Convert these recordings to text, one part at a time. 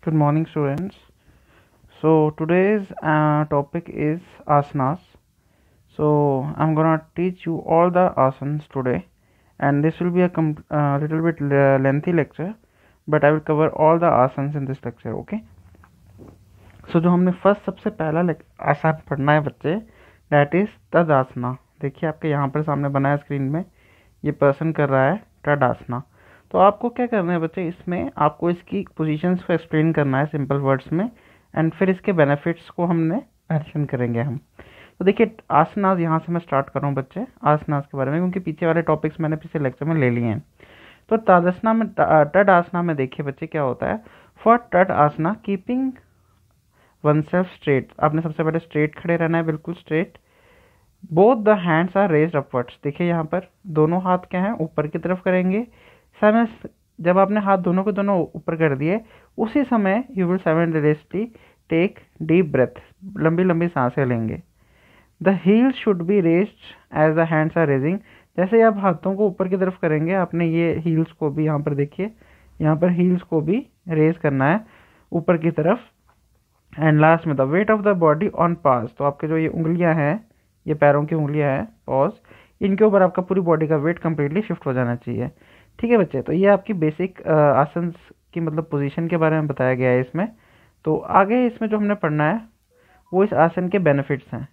Good morning, students. So today's topic is asanas. So I'm gonna teach you all the asanas today, and this will be a little bit lengthy lecture, but I will cover all the asanas in this lecture. Okay. So जो हमने first सबसे पहला आसन पढ़ना है बच्चे, that is तदासना. देखिए आपके यहाँ पर सामने बना है स्क्रीन में, ये पर्सन कर रहा है तदासना. तो आपको क्या करना है बच्चे, इसमें आपको इसकी पोजीशंस को एक्सप्लेन करना है सिंपल वर्ड्स में, एंड फिर इसके बेनिफिट्स को हमने मेंशन करेंगे हम. तो देखिए आसनास, यहाँ से मैं स्टार्ट कर रहा हूँ बच्चे आसनास के बारे में, क्योंकि पीछे वाले टॉपिक्स मैंने पिछले लेक्चर में ले लिए हैं. तो तदासना में तड आसना में देखिए बच्चे क्या होता है. For Tadasana keeping one self straight, आपने सबसे पहले स्ट्रेट खड़े रहना है, बिल्कुल straight. Both the hands are raised upwards. देखिए यहाँ पर दोनों हाथ क्या हैं, ऊपर की तरफ करेंगे. समय जब आपने हाथ दोनों के दोनों ऊपर कर दिए, उसी समय you will simultaneously take deep breath, लंबी लंबी सांसें लेंगे. The heels should be raised as the hands are raising. जैसे आप हाथों को ऊपर की तरफ करेंगे, आपने ये हील्स को भी यहाँ पर देखिए, यहाँ पर हील्स को भी रेज करना है ऊपर की तरफ. एंड लास्ट में the weight of the body on पास. तो आपके जो ये उंगलियां हैं, ये पैरों की उंगलियां हैं पॉज, इनके ऊपर आपका पूरी बॉडी का वेट कम्प्लीटली शिफ्ट हो जाना चाहिए. ठीक है बच्चे, तो ये आपकी बेसिक आसन की मतलब पोजीशन के बारे में बताया गया है इसमें. तो आगे इसमें जो हमने पढ़ना है वो इस आसन के बेनिफिट्स हैं,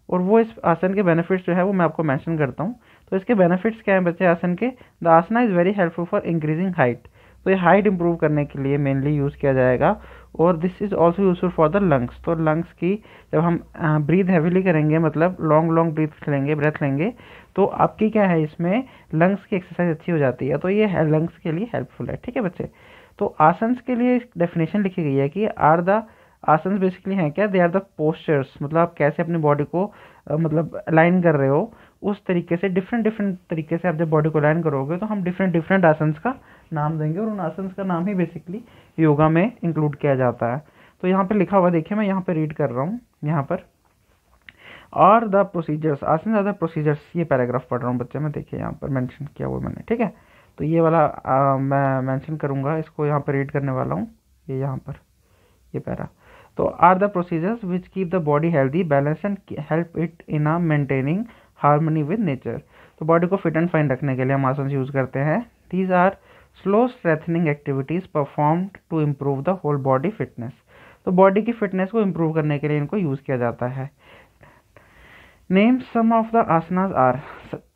और वो इस आसन के बेनिफिट्स जो है वो मैं आपको मेंशन करता हूँ. तो इसके बेनिफिट्स क्या हैं बच्चे आसन के. The asana is very helpful for increasing height. तो ये हाइट इंप्रूव करने के लिए मेनली यूज़ किया जाएगा. और this is also useful for the lungs. तो लंग्स की जब हम ब्रीथ हैवीली करेंगे, मतलब लॉन्ग लॉन्ग ब्रेथ लेंगे, तो आपकी क्या है इसमें लंग्स की एक्सरसाइज अच्छी हो जाती है. तो ये लंग्स के लिए हेल्पफुल है. ठीक है बच्चे, तो आसन्स के लिए डेफिनेशन लिखी गई है कि आर द आसन्स बेसिकली हैं क्या, दे आर द पोस्चर्स. मतलब आप कैसे अपनी बॉडी को मतलब अलाइन कर रहे हो, उस तरीके से डिफरेंट तरीके से आप जब बॉडी को अलाइन करोगे तो हम डिफरेंट आसन्स का नाम देंगे, और उन आसन्स का नाम ही बेसिकली योगा में इंक्लूड किया जाता है. तो यहाँ पे लिखा हुआ देखिए, मैं यहाँ पे रीड कर रहा हूँ. यहाँ पर और द प्रोसीजर्स, आसन आर द प्रोसीजर्स, ये पैराग्राफ पढ़ रहा हूँ बच्चे मैं. देखिए यहाँ पर मेंशन किया हुआ मैंने. ठीक है, तो ये वाला मैं मेंशन करूँगा, इसको यहाँ पर रीड करने वाला हूँ. ये यहाँ पर ये पैरा. तो are the procedures which keep the body healthy, balance and help it in a maintaining harmony with nature. तो बॉडी को फिट एंड फाइन रखने के लिए हम आसन यूज करते हैं. These are slow strengthening activities performed to improve the whole body fitness. तो बॉडी की फिटनेस को इम्प्रूव करने के लिए इनको यूज किया जाता है. Name some of the asanas are,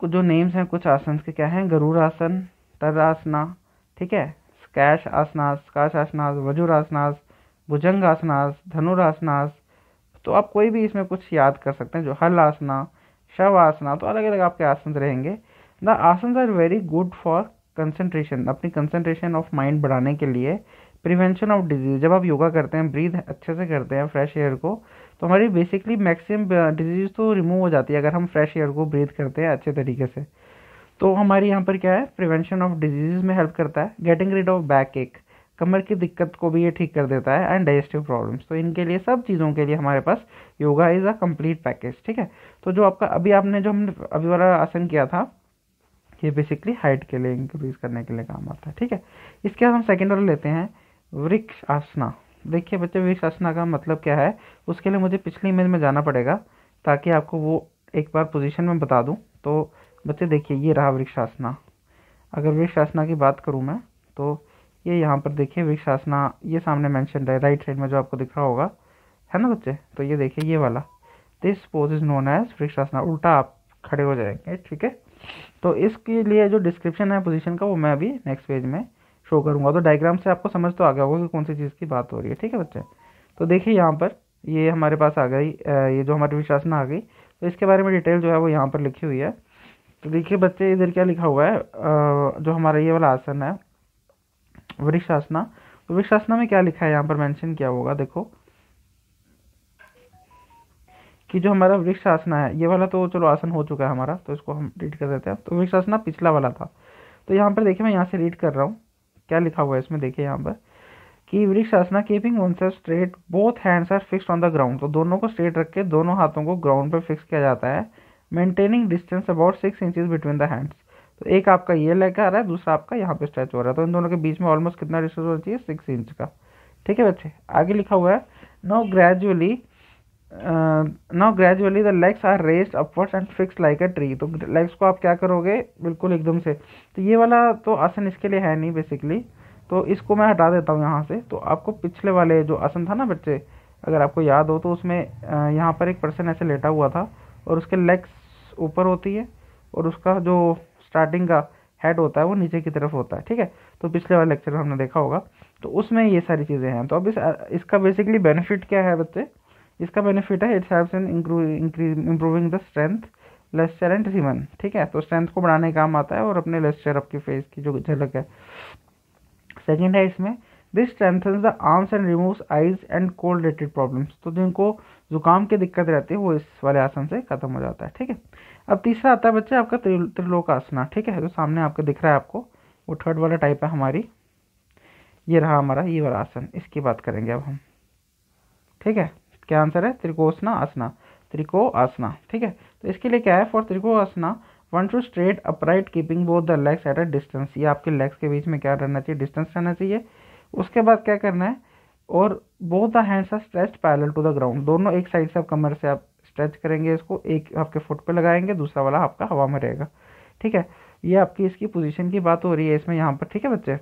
जो नेम्स हैं कुछ आसन के क्या हैं. गरुड़ आसन, तदासना, ठीक है, स्कैश आसनास, स्काश आसनास, वज्रासनास, भुजंग आसनास, धनुरासनास. तो आप कोई भी इसमें कुछ याद कर सकते हैं. जो हल आसना, शव आसना, तो अलग अलग आपके आसन रहेंगे. The asana are very good for concentration, अपनी कंसंट्रेशन ऑफ माइंड बढ़ाने के लिए. प्रिवेंशन ऑफ डिजीज, जब आप योगा करते हैं, ब्रीथ अच्छे से करते हैं फ्रेश एयर को, तो हमारी बेसिकली मैक्सिमम डिजीज तो रिमूव हो जाती है अगर हम फ्रेश एयर को ब्रीथ करते हैं अच्छे तरीके से. तो हमारी यहाँ पर क्या है, प्रिवेंशन ऑफ डिजीज में हेल्प करता है. गेटिंग रिड ऑफ बैक एक, कमर की दिक्कत को भी ये ठीक कर देता है. And digestive problems. तो इनके लिए सब चीज़ों के लिए हमारे पास yoga is a complete package. ठीक है, तो जो आपका अभी आपने जो हमने अभी वाला आसन किया था, ये बेसिकली हाइट के लिए इंक्रीज करने के लिए काम आता है. ठीक है, इसके बाद हम सेकेंड वाला लेते हैं वृक्ष आसना. देखिए बच्चे वृक्ष आसना का मतलब क्या है, उसके लिए मुझे पिछली इमेज में जाना पड़ेगा ताकि आपको वो एक बार पोजीशन में बता दूं. तो बच्चे देखिए ये रहा वृक्ष आसना. अगर वृक्ष आसना की बात करूं मैं, तो ये यहाँ पर देखिए वृक्ष आसना, ये सामने मेंशन है राइट साइड में जो आपको दिख रहा होगा, है ना बच्चे. तो ये देखिए ये वाला, this pose is known as Vrikshasana. उल्टा आप खड़े हो जाएंगे. ठीक है, तो इसके लिए जो डिस्क्रिप्शन है पोजीशन का वो मैं अभी नेक्स्ट पेज में शो करूंगा. तो डायग्राम से आपको समझ तो आ गया होगा कि कौन सी चीज़ की बात हो रही है. ठीक है बच्चे, तो देखिए यहाँ पर ये हमारे पास आ गई, ये जो हमारी वृक्षासन आ गई. तो इसके बारे में डिटेल जो है वो यहाँ पर लिखी हुई है. तो देखिए बच्चे इधर क्या लिखा हुआ है, जो हमारा ये वाला आसन है वृक्षासना. तो वृक्षासना में क्या लिखा है यहाँ पर मेंशन किया होगा, देखो कि जो हमारा वृक्ष आसना है, ये वाला तो चलो आसन हो चुका है हमारा, तो इसको हम रीड कर देते हैं. तो वृक्ष आसना पिछला वाला था. तो यहाँ पर देखिए मैं यहाँ से रीड कर रहा हूँ क्या लिखा हुआ है इसमें. देखिए यहाँ पर कि vriksha asana keeping one self straight, both hands are fixed on the ground. तो दोनों को स्ट्रेट रख के दोनों हाथों को ग्राउंड पर फिक्स किया जाता है. Maintaining distance about 6 inches between the hands. तो एक आपका ये लेकर आ रहा है, दूसरा आपका यहाँ पे स्ट्रेच हो रहा है, तो इन दोनों के बीच में ऑलमोस्ट कितना डिस्टेंस होना चाहिए, 6 इंच का. ठीक है बच्चे। आगे लिखा हुआ है now gradually the legs are raised upwards and fix like a tree. तो लेग्स को आप क्या करोगे, बिल्कुल एकदम से। तो ये वाला तो आसन इसके लिए है नहीं बेसिकली, तो इसको मैं हटा देता हूँ यहाँ से। तो आपको पिछले वाले जो आसन था ना बच्चे, अगर आपको याद हो तो उसमें यहाँ पर एक पर्सन ऐसे लेटा हुआ था और उसके लेग्स ऊपर होती है और उसका जो स्टार्टिंग का हेड होता है वो नीचे की तरफ होता है। ठीक है, तो पिछले वाले लेक्चर में हमने देखा होगा। तो उसमें ये सारी चीज़ें हैं। तो अब इसका बेसिकली बेनिफिट क्या है बच्चे, इसका बेनिफिट है it's helps in improving the strength लेस्चर एंड सीमन। ठीक है, तो स्ट्रेंथ को बढ़ाने का काम आता है और अपने लेस्चर आपकी फेस की जो झलक है। सेकेंड है इसमें this strengthens the arms and removes eyes and cold related problems. तो जिनको जुकाम की दिक्कत रहती है वो इस वाले आसन से खत्म हो जाता है। ठीक है, अब तीसरा आता है बच्चे आपका त्रिलोकासना। ठीक है, जो सामने आपको दिख रहा है आपको, वो थर्ड वाला टाइप है हमारी। ये रहा हमारा ये वाला आसन, इसकी बात करेंगे अब हम। ठीक है, क्या आंसर है, त्रिकोसना आसना, त्रिको आसना। ठीक है, तो इसके लिए क्या है, for trikona asana one to straight upright keeping both the legs at a distance. ये आपके लेग्स के बीच में क्या रहना चाहिए, डिस्टेंस रहना चाहिए। उसके बाद क्या करना है, और both the hands are stretched parallel to the ground. दोनों एक साइड से आप कमर से आप स्ट्रेच करेंगे, इसको एक आपके फुट पे लगाएंगे, दूसरा वाला आपका हवा में रहेगा। ठीक है, ये आपकी इसकी पोजीशन की बात हो रही है इसमें यहाँ पर। ठीक है बच्चे,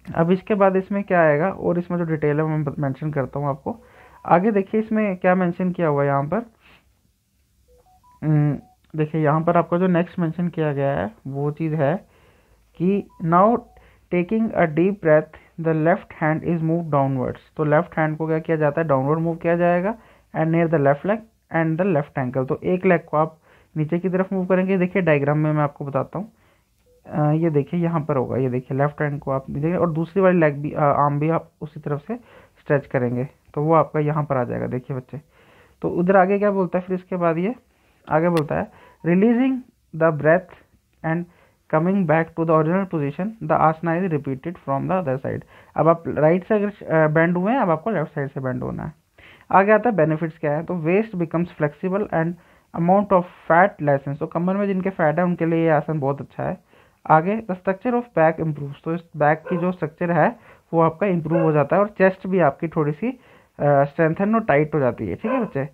अब इसके बाद इसमें क्या आएगा, और इसमें जो डिटेल है मैं मेंशन करता हूँ आपको। आगे देखिए इसमें क्या मेंशन किया हुआ है यहाँ पर। देखिए यहाँ पर आपको जो नेक्स्ट मेंशन किया गया है वो चीज़ है कि now taking a deep breath the left hand is move downwards. तो लेफ्ट हैंड को क्या किया जाता है, डाउनवर्ड मूव किया जाएगा and near the left leg and the left ankle. तो एक लेग को आप नीचे की तरफ मूव करेंगे। देखिए डायग्राम में मैं आपको बताता हूँ। ये देखिए यहाँ पर होगा, ये देखिए लेफ्ट हैंड को आप देखिए, और दूसरी वाली लेग भी आर्म भी आप उसी तरफ से स्ट्रेच करेंगे, तो वो आपका यहाँ पर आ जाएगा। देखिए बच्चे, तो उधर आगे क्या बोलता है फिर इसके बाद, ये आगे बोलता है releasing the breath and coming back to the original position the asana is repeated from the other side. अब आप राइट से अगर बेंड हुए हैं, अब आपको लेफ्ट साइड से बेंड होना है। आगे आता है बेनिफिट्स क्या है, तो waist becomes flexible and amount of fat lessens. तो कमर में जिनके फैट है उनके लिए ये आसन बहुत अच्छा है। आगे the structure of back improves. तो इस बैक की जो स्ट्रक्चर है वो आपका इम्प्रूव हो जाता है, और चेस्ट भी आपकी थोड़ी सी स्ट्रेंथन और टाइट हो जाती है। ठीक है बच्चे,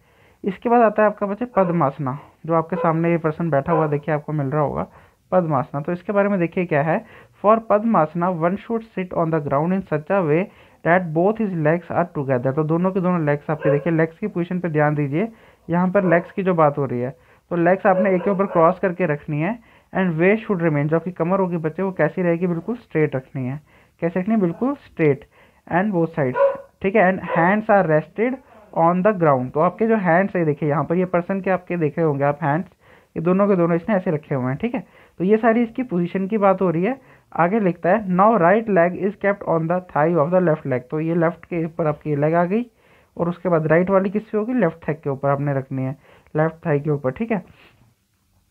इसके बाद आता है आपका बच्चे पद्मासना, जो आपके सामने ये पर्सन बैठा हुआ देखिए आपको मिल रहा होगा, पद्मासना। तो इसके बारे में देखिए क्या है, for Padmasana one should sit on the ground in such a way that both his legs are together. तो दोनों के दोनों लेग्स आपके देखिए, लेग्स की पोजीशन पे ध्यान दीजिए। यहाँ पर लेग्स की जो बात हो रही है, तो लेग्स आपने एक के ऊपर क्रॉस करके रखनी है एंड वे शुड रिमेन। जो आपकी कमर होगी बच्चे वो कैसी रहेगी, बिल्कुल स्ट्रेट रखनी है। कैसे रखनी है, बिल्कुल स्ट्रेट एंड बोथ साइड्स। ठीक है, and hands are rested on the ground. तो आपके जो हैंड्स है देखिए यहाँ पर, ये पर्सन के आपके देखे होंगे आप हैंड्स, ये दोनों के दोनों इसने ऐसे रखे हुए हैं। ठीक है, तो ये सारी इसकी पोजीशन की बात हो रही है। आगे लिखता है now right leg is kept on the thigh of the left leg. तो ये लेफ्ट के ऊपर आपकी लेग आ गई, और उसके बाद राइट वाली किस पे होगी, लेफ्ट थाई के ऊपर आपने रखनी है, लेफ्ट थाई के ऊपर। ठीक है,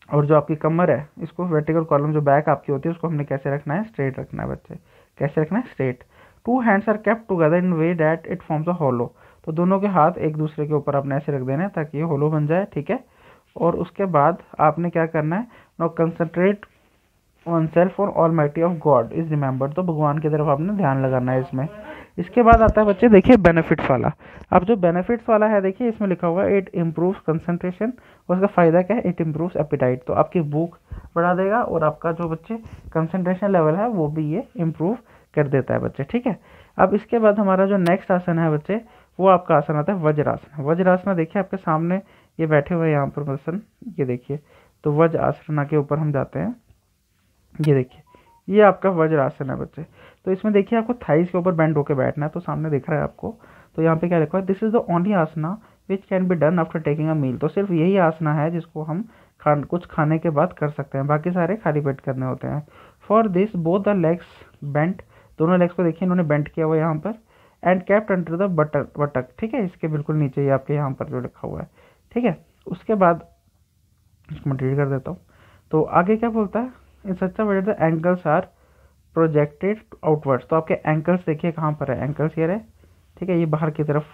और जो आपकी कमर है, इसको वर्टिकल कॉलम जो बैक आपकी होती है उसको हमने कैसे रखना है, स्ट्रेट रखना है बच्चे। कैसे रखना है, straight. Two hands are kept together in way that it forms a hollow. तो दोनों के हाथ एक दूसरे के ऊपर आपने ऐसे रख देना है ताकि ये होलो बन जाए। ठीक है, और उसके बाद आपने क्या करना है, नाउ कंसंट्रेट ऑन सेल्फ और almighty of God is remembered. तो भगवान की तरफ आपने ध्यान लगाना है इसमें। इसके बाद आता है बच्चे देखिए बेनिफिट्स वाला। अब जो बेनिफिट्स वाला है देखिए इसमें लिखा हुआ है इट इम्प्रूव्स कंसंट्रेशन, और उसका फ़ायदा क्या है, इट इम्प्रूव्स एपिटाइट। तो आपकी भूख बढ़ा देगा, और आपका जो बच्चे कंसंट्रेशन लेवल है वो भी ये इम्प्रूव कर देता है बच्चे। ठीक है, अब इसके बाद हमारा जो नेक्स्ट आसन है बच्चे, वो आपका आसन आता है वज्रासन। वज्रासना देखिए आपके सामने ये बैठे हुए हैं यहाँ पर पर्सन, ये देखिए। तो वज्रासना के ऊपर हम जाते हैं, ये देखिए ये आपका वज्रासन है बच्चे। तो इसमें देखिए आपको थाइस के ऊपर बेंड होकर बैठना है, तो सामने दिख रहा है आपको। तो यहाँ पे क्या लिखा है, this is the only asana which can be done after taking a meal. तो सिर्फ यही आसना है जिसको हम कुछ खाने के बाद कर सकते हैं, बाकी सारे खाली पेट करने होते हैं। For this both the legs bent, दोनों लेग्स को देखिए इन्होंने बेंट किया हुआ है यहाँ पर, एंड कैप्ट अंडर द बटक। ठीक है, इसके बिल्कुल नीचे ही आपके यहाँ पर जो लिखा हुआ है। ठीक है, उसके बाद इसको मैं रीड कर देता हूँ। तो आगे क्या बोलता है, in such a way the ankles are projected outwards. तो आपके एंकल्स देखिए कहाँ पर है, एंकल्स ये रहे। ठीक है, ये बाहर की तरफ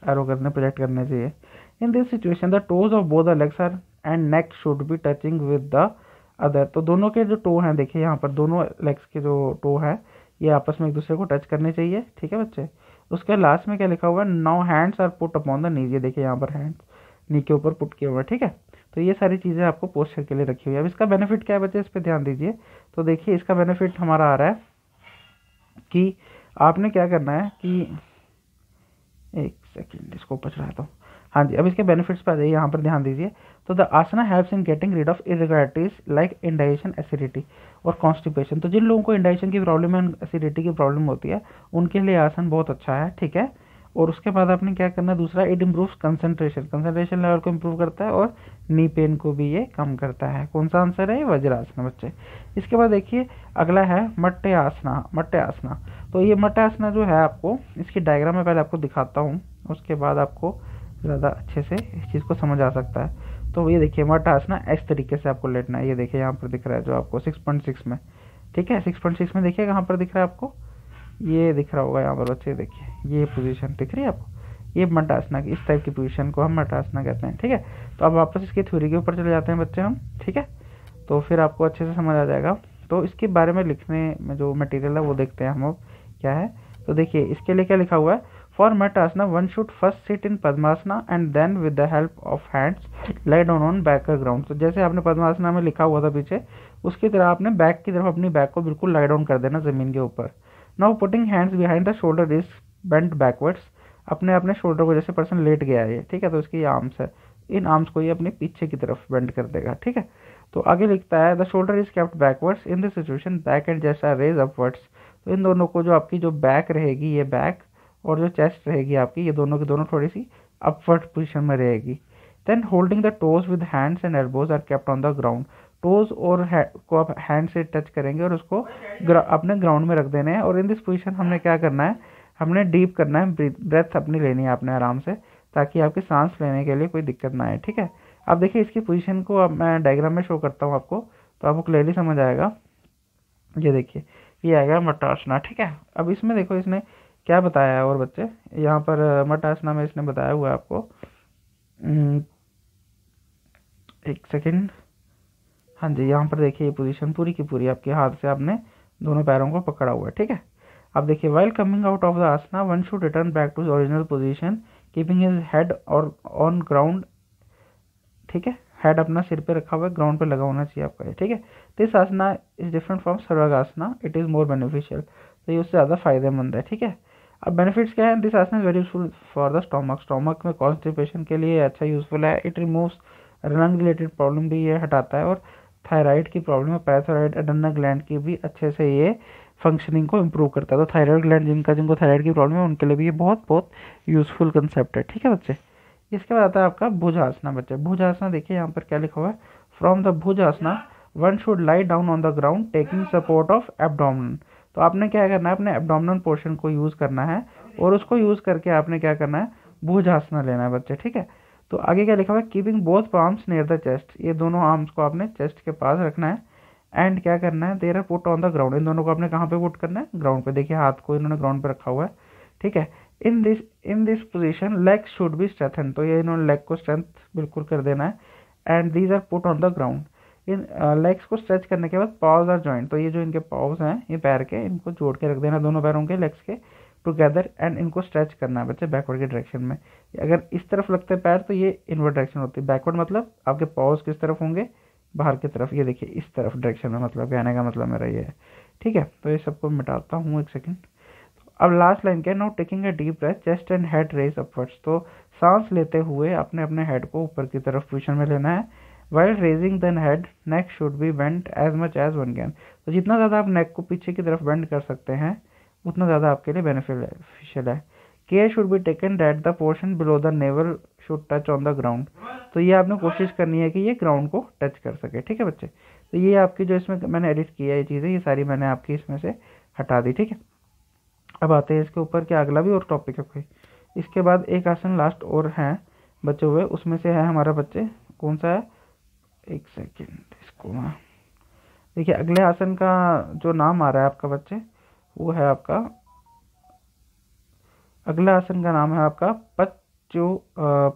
एरो करने प्रोजेक्ट करने चाहिए। In this situation the toes of both the legs are and neck should be touching with the other. तो दोनों के जो टो हैं देखिए यहाँ पर, दोनों लेग्स के जो टो है ये आपस में एक दूसरे को टच करने चाहिए, ठीक है बच्चे। उसके लास्ट में क्या लिखा हुआ है, now hands are put upon the knees, ये देखिए यहाँ पर हैंड्स नी के ऊपर पुट किया हुआ है, ठीक है। तो ये सारी चीज़ें आपको पोस्चर के लिए रखी हुई है। अब इसका बेनिफिट क्या है बच्चे, इस पर ध्यान दीजिए। तो देखिए इसका बेनिफिट हमारा आ रहा है कि आपने क्या करना है कि एक सेकेंड इसको पच रहा था। हाँ जी, अब इसके बेनिफिट्स पे आ जाइए, यहाँ पर ध्यान दीजिए। तो the asana helps in getting rid of irregularities like indigestion, acidity और कॉन्स्टिपेशन। तो जिन लोगों को इंडाइजेशन की प्रॉब्लम है, एसिडिटी की प्रॉब्लम होती है, उनके लिए आसन बहुत अच्छा है, ठीक है। और उसके बाद आपने क्या करना है, दूसरा, it improves concentration, concentration level को इम्प्रूव करता है और नी पेन को भी ये कम करता है। कौन सा आंसर है, वज्रासन बच्चे। इसके बाद देखिए अगला है मट्टे आसना, मट्टे आसना। तो ये मट्टे आसना जो है, आपको इसकी डायग्राम में पहले आपको दिखाता हूँ, उसके बाद आपको ज़्यादा अच्छे से इस चीज़ को समझ आ सकता है। तो ये देखिए मट्टे आसना इस तरीके से आपको लेटना है। ये देखिए यहाँ पर दिख रहा है जो आपको 6.6 में, ठीक है। 6.6 में देखिए कहाँ पर दिख रहा है आपको, ये दिख रहा होगा यहाँ पर बच्चे, देखिए ये पोजीशन दिख रही है आपको, ये मट्टा आसना की, इस टाइप की पोजीशन को हम मट्टा आसना कहते हैं, ठीक है। तो अब वापस इसकी थ्योरी के ऊपर चले जाते हैं बच्चे हम, ठीक है। तो फिर आपको अच्छे से समझ आ जाएगा। तो इसके बारे में लिखने में जो मटेरियल है वो देखते हैं हम अब क्या है। तो देखिए इसके लिए क्या लिखा हुआ है, for Matsyasana one should first sit in Padmasana and then with the help of hands lie down on back ground. तो जैसे आपने पद्मासना में लिखा हुआ था पीछे, उसकी तरह आपने बैक की तरफ अपनी बैक को बिल्कुल लाई डाउन कर देना ज़मीन के ऊपर। Now putting hands behind the shoulder is bent backwards. अपने अपने शोल्डर को, जैसे पर्सन लेट गया है, ठीक है, तो इसकी आर्म्स है, इन आर्म्स को ये अपने पीछे की तरफ बेंड कर देगा, ठीक है। तो आगे लिखता है the shoulder is kept backwards in this situation back and chest are raise upwards. तो इन दोनों को, जो आपकी जो बैक रहेगी, ये बैक, और जो चेस्ट रहेगी आपकी, ये दोनों की दोनों थोड़ी सी अपवर्ड पोजीशन में रहेगी। Then holding the toes with hands and elbows are kept on the ground. Toes और को आप हैंड से टच करेंगे और उसको अपने ग्राउंड में रख देने हैं। और इन दिस पोजीशन हमने क्या करना है, हमने डीप करना है, ब्रेथ अपनी लेनी है आपने आराम से, ताकि आपकी सांस लेने के लिए कोई दिक्कत ना आए, ठीक है। अब देखिए इसकी पोजीशन को अब मैं डायग्राम में शो करता हूँ आपको, तो आपको क्लियरली समझ आएगा। ये देखिए ये आएगा मट्टा आसना, ठीक है। अब इसमें देखो इसने क्या बताया है, और बच्चे यहाँ पर मट्टा आसना में इसने बताया हुआ है आपको, एक सेकेंड, हाँ जी, यहाँ पर देखिए ये पोजीशन पूरी की पूरी आपके हाथ से आपने दोनों पैरों को पकड़ा हुआ है, ठीक है। अब देखिए while coming out of the asana one should return back to original position keeping his head और ऑन ग्राउंड, ठीक है। हेड अपना सिर पे रखा हुआ है, ग्राउंड पे लगा होना चाहिए आपका, ठीक है। This Asna is different from Sarvangasana, it is more beneficial. तो ये उससे ज़्यादा फायदेमंद है, ठीक है। अब बेनिफिट्स क्या है, this Asna is very useful for the stomach, stomach में कॉन्स्टिपेशन के लिए अच्छा यूजफुल है। It removes lung related problem भी ये हटाता है, और थायराइड की प्रॉब्लम है, पैराथायराइड एड्रेनल ग्लैंड की भी अच्छे से ये फंक्शनिंग को इम्प्रूव करता है। तो थायराइड ग्लैंड जिनको थायराइड की प्रॉब्लम है, उनके लिए भी ये बहुत बहुत यूजफुल कंसेप्ट है, ठीक है बच्चे। इसके बाद आता है आपका भुजासना बच्चे। भुजासना देखिए यहाँ पर क्या लिखा हुआ है, from the Bhujasana one should lie down on the ground taking support of abdomen. तो आपने क्या करना है, अपने एब्डोमिनल पोर्शन को यूज़ करना है, और उसको यूज़ करके आपने क्या करना है, भुजासना लेना है बच्चे, ठीक है। तो आगे क्या लिखा हुआ है, keeping both palms near the chest, ये दोनों आर्म्स को आपने चेस्ट के पास रखना है। एंड क्या करना है, there put on the ground, इन दोनों को आपने कहाँ पे पुट करना है, ग्राउंड पे। देखिए हाथ को इन्होंने ग्राउंड पे रखा हुआ है, ठीक है। In this position leg should be strengthen, तो ये इन्होंने लेग को स्ट्रेंथ बिल्कुल कर देना है। And these are put on the ground. इन लेग्स को स्ट्रेच करने के बाद पाव्स आर जॉइंट, तो ये जो इनके पाव्स हैं, ये पैर के, इनको जोड़ के रख देना, दोनों पैरों के, लेग्स के टुगेदर, एंड इनको स्ट्रेच करना है बच्चे बैकवर्ड के डायरेक्शन में। अगर इस तरफ लगते हैं पैर तो ये इनवर्ड डायरेक्शन होती है, बैकवर्ड मतलब आपके पाव्स किस तरफ होंगे, बाहर की तरफ, ये देखिए इस तरफ डायरेक्शन में, मतलब कहने का मतलब मेरा ये है, ठीक है। तो ये सबको मिटाता हूँ एक सेकेंड। अब लास्ट लाइन क्या है, now taking a deep breath chest and head raise upwards. तो सांस लेते हुए अपने अपने हेड को ऊपर की तरफ पोजीशन में लेना है। While raising the head neck should be bent as much as one can. तो जितना ज़्यादा आप नेक को पीछे की तरफ बेंड कर सकते हैं, उतना ज़्यादा आपके लिए बेनिफिशियल है। Care should be taken that the portion below the naval should touch on the ground. तो ये आपने कोशिश करनी है कि ये ग्राउंड को टच कर सके, ठीक है बच्चे। तो ये आपकी जो इसमें मैंने एडिट किया है चीज़ें, ये सारी मैंने आपकी इसमें से हटा दी, ठीक है। अब आते हैं इसके ऊपर कि अगला भी और टॉपिक है कोई। इसके बाद एक आसन लास्ट और हैं बचे हुए, उसमें से है हमारा बच्चे, कौन सा है, एक सेकेंड, इसको देखिए। अगले आसन का जो नाम आ रहा है आपका बच्चे, वो है आपका, अगला आसन का नाम है आपका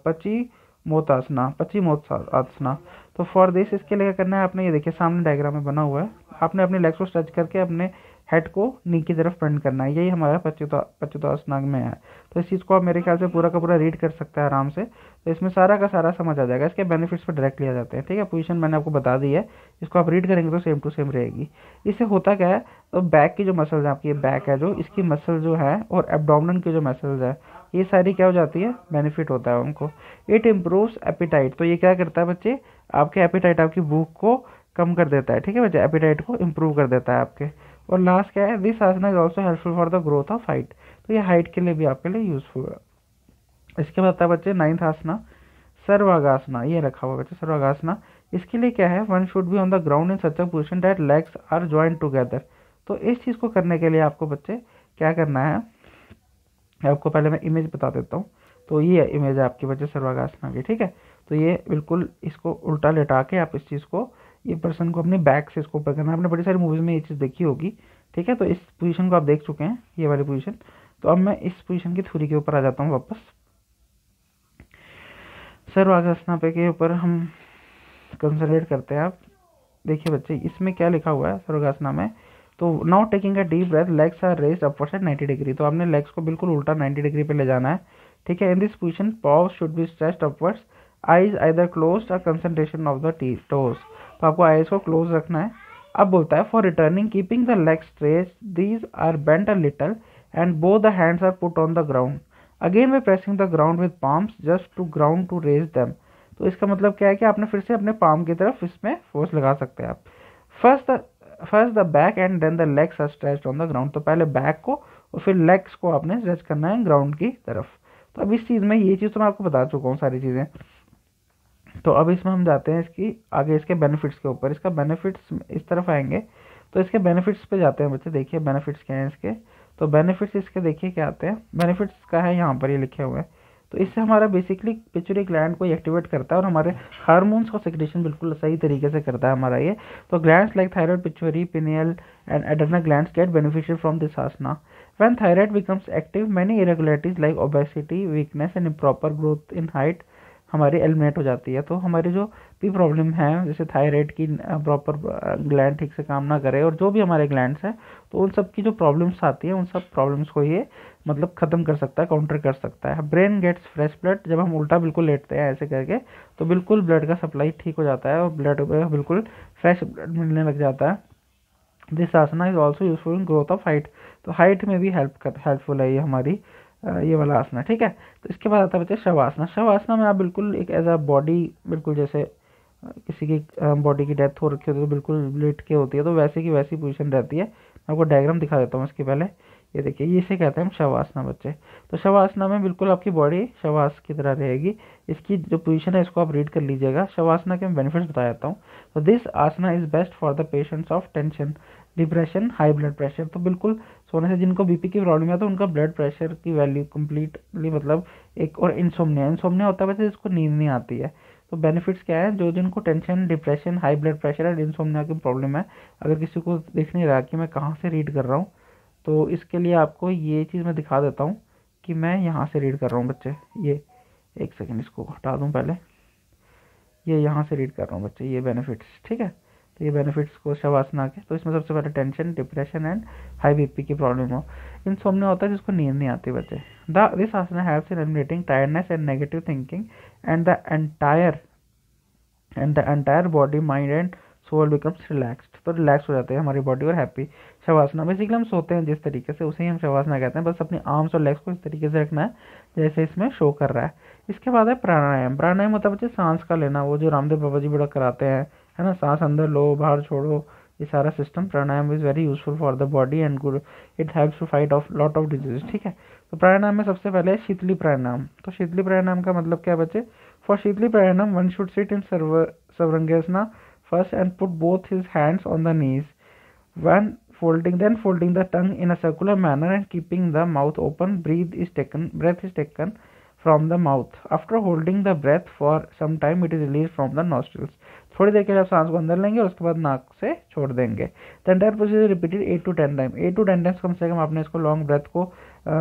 पची मोत्सासना। तो फॉर दिस, इसके लिए क्या करना है आपने, ये देखिए सामने डायग्राम में बना हुआ है, आपने अपने लेग्स को स्ट्रेच करके अपने हेड को नी की तरफ बेंड करना है, यही हमारा पच्युतासना में है। तो इस चीज़ को आप मेरे ख्याल से पूरा का पूरा रीड कर सकते हैं आराम से, तो इसमें सारा का सारा समझ आ जाएगा, इसके बेनिफिट्स पर डायरेक्टली आ जाते हैं। ठीक है, पोजीशन मैंने आपको बता दी है, इसको आप रीड करेंगे तो सेम टू सेम रहेगी। इससे होता क्या है, तो बैक की जो मसल्स है, आपकी बैक है जो, इसकी मसल जो है और एब्डोमिनल की जो मसल्स है, ये सारी क्या हो जाती है, बेनिफिट होता है उनको। इट इम्प्रूव्स एपिटाइट, तो ये क्या करता है बच्चे, आपके एपिटाइट, आपकी भूख को कम कर देता है। ठीक है बच्चे, एपिटाइट को इम्प्रूव कर देता है आपके। और लास्ट क्या है, this Asna is also helpful for the growth of height, तो ये हाइट के लिए भी आपके लिए यूजफुल है। इसके बाद आता है बच्चे 9th आसना, सर्वागासना, ये रखा हुआ बच्चे सर्वागासना। इसके लिए क्या है, one should be on the ground in such a position that legs are joint together. तो इस चीज़ को करने के लिए आपको बच्चे क्या करना है, आपको पहले मैं इमेज बता देता हूँ। तो ये इमेज है आपकी बच्चे सर्वागासना की। ठीक है, तो ये बिल्कुल इसको उल्टा लेटा के आप इस चीज़ को, ये पर्सन को अपनी बैक से इसको ऊपर करना है। आपने बड़ी सारी मूवीज़ में ये चीज़ देखी होगी। ठीक है, तो इस पोजीशन को आप देख चुके हैं, ये वाली पोजीशन। तो अब मैं इस पोजीशन की थ्योरी के ऊपर आ जाता हूँ वापस। सर्वागासना पे के ऊपर हम कंसंट्रेट करते हैं। आप देखिए बच्चे, इसमें क्या लिखा हुआ है सर्वागासना में, तो now taking a deep breath, legs are raised upwards at 90 degree. तो आपने लेग्स को बिल्कुल उल्टा 90 डिग्री पे ले जाना है। ठीक है, in this position pav should be stretched upwards, eyes either closed और कंसंट्रेशन ऑफ द टोज। तो आपको आईज को क्लोज रखना है। अब बोलता है for returning keeping the legs stretch, these are bent a little and both the hands are put on the ground, again by pressing the ground with palms just to ground to raise them. तो इसका मतलब क्या है कि आपने फिर से अपने पाम की तरफ इसमें फोर्स लगा सकते हैं आप। First the back and then the legs are stretched on the ground. तो पहले बैक को और फिर लेग्स को आपने स्ट्रेच करना है ग्राउंड की तरफ। तो अब इस चीज़ में, ये चीज़ तो मैं आपको बता चुका हूँ सारी चीज़ें। तो अब इसमें हम जाते हैं इसकी आगे, इसके बेनिफिट्स के ऊपर। इसका बेनिफिट्स इस तरफ आएंगे, तो इसके बेनिफिट्स पे जाते हैं बच्चे। देखिए बेनिफिट्स क्या हैं इसके, तो बेनिफिट्स इसके देखिए क्या आते हैं। बेनिफिट्स का है यहाँ पर, ये लिखे हुए हैं। तो इससे हमारा बेसिकली पिट्यूटरी ग्लैंड को एक्टिवेट करता है और हमारे हार्मोन्स का सेक्रेशन बिल्कुल सही तरीके से करता है हमारा ये। तो glands like thyroid, pituitary, pineal and adrenal glands get beneficial from this asana. When thyroid becomes active, many irregularities like obesity, weakness and improper growth in height हमारी एलिमिनेट हो जाती है। तो हमारी जो भी प्रॉब्लम है, जैसे थायराइड की प्रॉपर ग्लैंड ठीक से काम ना करे, और जो भी हमारे ग्लैंड्स हैं, तो उन सब की जो प्रॉब्लम्स आती है, उन सब प्रॉब्लम्स को ये मतलब ख़त्म कर सकता है, काउंटर कर सकता है। ब्रेन गेट्स फ्रेश ब्लड, जब हम उल्टा बिल्कुल लेटते हैं ऐसे करके, तो बिल्कुल ब्लड का सप्लाई ठीक हो जाता है और ब्लड बिल्कुल फ्रेश ब्लड मिलने लग जाता है। This Asna is also useful in growth of height. तो हाइट में भी हेल्पफुल है ये हमारी ये वाला आसना। ठीक है, तो इसके बाद आता है बच्चे शवासना। शवासना में आप बिल्कुल एक एज अ बॉडी, बिल्कुल जैसे किसी की बॉडी की डेथ हो रखी होती है तो बिल्कुल लेट के होती है, तो वैसे की वैसी पोजीशन रहती है। मैं आपको डायग्राम दिखा देता हूँ इसके पहले। ये देखिए, ये इसे कहते हैं हम शवासना बच्चे। तो शवासना में बिल्कुल आपकी बॉडी शवास की तरह रहेगी। इसकी जो पोजीशन है इसको आप रीड कर लीजिएगा। शवासना के मैं बेनिफिट्स बता देता हूँ। तो this Asna is best for the patients of tension, depression, high blood pressure. तो बिल्कुल सोने से जिनको बीपी की प्रॉब्लम है, तो उनका ब्लड प्रेशर की वैल्यू कम्प्लीटली मतलब एक, और इंसोम्निया होता है वैसे, जिसको नींद नहीं आती है। तो बेनिफिट्स क्या है, जो जिनको tension, depression, high blood pressure and insomnia की प्रॉब्लम है, अगर किसी को दिख नहीं रहा कि मैं कहाँ से रीड कर रहा हूँ, तो इसके लिए आपको ये चीज़ मैं दिखा देता हूँ कि मैं यहाँ से रीड कर रहा हूँ बच्चे। ये एक सेकेंड, इसको हटा दूँ पहले। ये यहाँ से रीड कर रहा हूँ बच्चे, ये बेनिफिट्स। ठीक है, तो ये बेनिफिट्स को शवासना के, तो इसमें सबसे पहले tension, depression and high BP की प्रॉब्लम हो। इंसोम्निया होता है जिसको नींद नहीं आती बच्चे। This asana helps in eliminating tiredness and negative thinking and the entire body, mind and soul becomes relaxed. तो रिलैक्स हो जाते हैं हमारी बॉडी और हैप्पी। शवासना बेसिकली हम सोते हैं जिस तरीके से, उसे ही हम शवासना कहते हैं। बस अपनी आर्म्स और लेग्स को इस तरीके से रखना है जैसे इसमें शो कर रहा है। इसके बाद है प्राणायाम। प्राणायाम होता है बच्चे सांस का लेना, वो जो रामदेव बाबा जी बड़ा कराते हैं, है ना, सांस अंदर लो बाहर छोड़ो, ये सारा system. Pranayama is very useful for the body and good, it helps to fight off lot of disease. ठीक है, तो प्राणायाम में सबसे पहले है शीतली प्राणायाम। तो शीतली प्राणायाम का मतलब क्या है बच्चे, for Sheetali pranayama one should sit in Sarvangasana first and put both his hands on the knees, one folding the tongue in a circular manner and keeping the mouth open. Breath is taken from the mouth. After holding the breath for some time, it is released from the nostrils. थोड़ी देर के लिए आप सांस को अंदर लेंगे और उसके बाद नाक से छोड़ देंगे। The entire procedure repeated 8 to 10 time. 8 to 10 times कम से कम आपने इसको लॉन्ग ब्रेथ को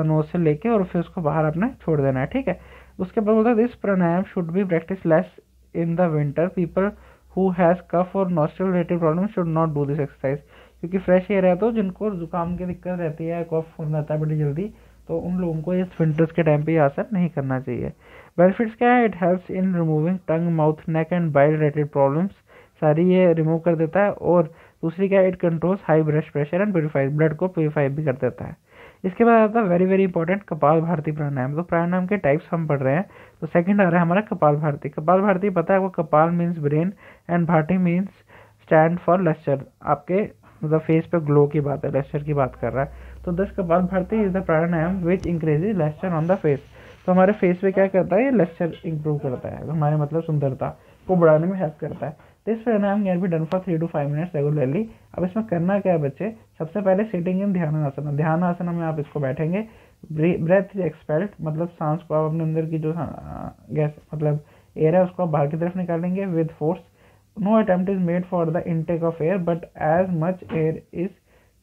नोज से लेके और फिर उसको बाहर आपने छोड़ देना है। ठीक है, उसके बाद बोलता है this pranayama should be practice less in the winter. People who has cough or nostril related problem should not do this exercise। क्योंकि फ्रेश एयर है तो जिनको जुकाम की दिक्कत रहती है, कॉफ हो जाता है बड़ी जल्दी, तो उन लोगों को इस विंटर्स के टाइम पे ये आसन नहीं करना चाहिए। बेनिफिट्स क्या है? It helps in removing tongue, mouth, neck and bile related problems, सारी ये रिमूव कर देता है। और दूसरी क्या है? It controls high blood pressure and purify, blood को प्योरीफाई भी कर देता है। इसके बाद आता है वेरी वेरी इंपॉर्टेंट कपाल भारती प्राणायाम। तो प्राणायाम के टाइप्स हम पढ़ रहे हैं, तो सेकंड आ रहा है हमारा कपाल भारती। कपाल भारती पता है वो, kapal means brain and bharti means stand for luster, आपके मतलब फेस पे ग्लो की बात है, लस्टर की बात कर रहा है। तो this kapal bharti is the pranayama which increases luster on the face. तो हमारे फेस पे क्या करता है? ये लस्टर इंप्रूव करता है, हमारे मतलब सुंदरता को बढ़ाने में हेल्प करता है। This pranayama can be done for 3 to 5 minutes regularly. अब इसमें करना क्या है बच्चे? सबसे पहले सिटिंग इन ध्यान आसन, ध्यान आसन में आप इसको बैठेंगे। ब्रेथ एक्सपेल्ड, मतलब सांस को आप अपने अंदर की जो गैस मतलब एयर है उसको आप बाहर की तरफ निकालेंगे with force. No attempt is made for the intake of air, but as much air is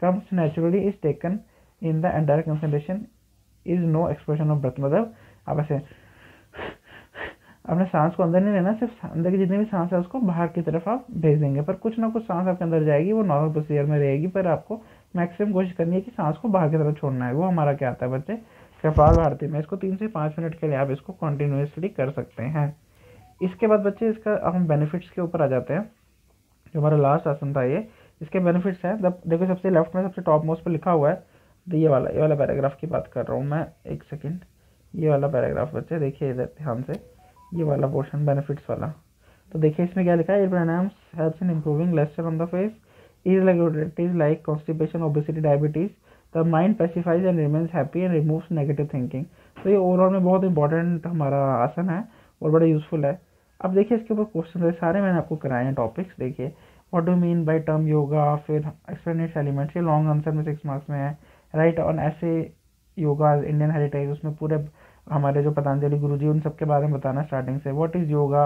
comes naturally is taken in the entire concentration is no expression of breath. मतलब आप ऐसे अपने सांस को अंदर नहीं लेना, सिर्फ अंदर की जितनी भी सांस है उसको बाहर की तरफ आप भेज देंगे, पर कुछ ना कुछ सांस आपके अंदर जाएगी, वो नॉर्मल प्रोसीजर में रहेगी, पर आपको मैक्सिमम कोशिश करनी है कि सांस को बाहर की तरफ छोड़ना है। वो हमारा क्या आता है बच्चे? कपाल भारती में। इसको 3 से 5 मिनट के लिए आप इसको कंटिन्यूसली कर सकते हैं। इसके बाद बच्चे इसका हम बेनिफिट्स के ऊपर आ जाते हैं। जो हमारा लास्ट आसन था ये, इसके बेनिफिट्स हैं। देखो सबसे लेफ्ट में सबसे टॉप मोस्ट पर लिखा हुआ है, तो ये वाला पैराग्राफ की बात कर रहा हूँ मैं, एक सेकेंड। ये वाला पैराग्राफ बच्चे देखिए इधर ध्यान से, ये वाला पोर्शन बेनिफिट्स वाला। तो देखिए इसमें क्या लिखा है? Pranayama helps in improving lustre on the face, irregularities like constipation, obesity, diabetes, the mind pacifies and remains happy and removes negative thinking। तो ये ओवरऑल में बहुत इंपॉर्टेंट हमारा आसन है और बड़ा यूजफुल है। अब देखिए इसके ऊपर क्वेश्चन सारे मैंने आपको कराए हैं टॉपिक्स। देखिए what do mean by term yoga, फिर एक्सप्लेन इट्स एलिमेंट्स, ये लॉन्ग आंसर में 6 मार्क्स में है। राइट ऑन ऐसे योगा इंडियन हेरिटेज, उसमें पूरे हमारे जो पतंजलि गुरुजी उन सब के बारे में बताना स्टार्टिंग से। व्हाट इज योगा,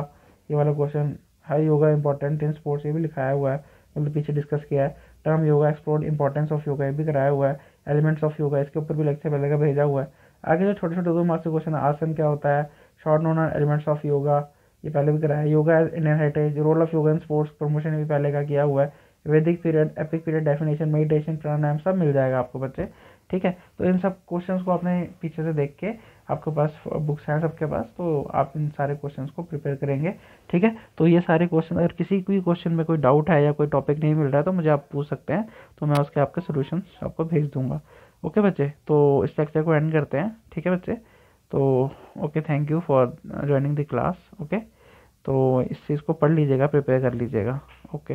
ये वाला क्वेश्चन है। योगा इंपॉर्टेंट इन स्पोर्ट्स, ये भी लिखाया हुआ है, मतलब पीछे डिस्कस किया है। Term yoga explore importance of yoga, ये भी कराया हुआ है। एलिमेंट्स ऑफ योगा, इसके ऊपर भी लेक्चर पहले का भेजा हुआ है। आगे जो छोटे छोटे 2 मार्क्स के क्वेश्चन, आसन क्या होता है, short known elements of yoga, ये पहले भी कराया है। Yoga as Indian heritage, role of yoga in sports promotion, ये भी पहले का किया हुआ है। वैदिक period, epic period, definition, meditation, pranayama, सब मिल जाएगा आपको बच्चे। ठीक है, तो इन सब क्वेश्चंस को आपने पीछे से देख के, आपके पास बुक्स हैं सबके पास, तो आप इन सारे क्वेश्चंस को प्रिपेयर करेंगे। ठीक है, तो ये सारे क्वेश्चन, अगर किसी भी क्वेश्चन में कोई डाउट है या कोई टॉपिक नहीं मिल रहा है तो मुझे आप पूछ सकते हैं, तो मैं उसके आपके सोल्यूशन आपको भेज दूंगा। ओके बच्चे, तो इस लेक्चर को एंड करते हैं। ठीक है बच्चे, तो okay, thank you for joining the class. Okay, तो इस चीज़ को पढ़ लीजिएगा, प्रिपेयर कर लीजिएगा। ओके।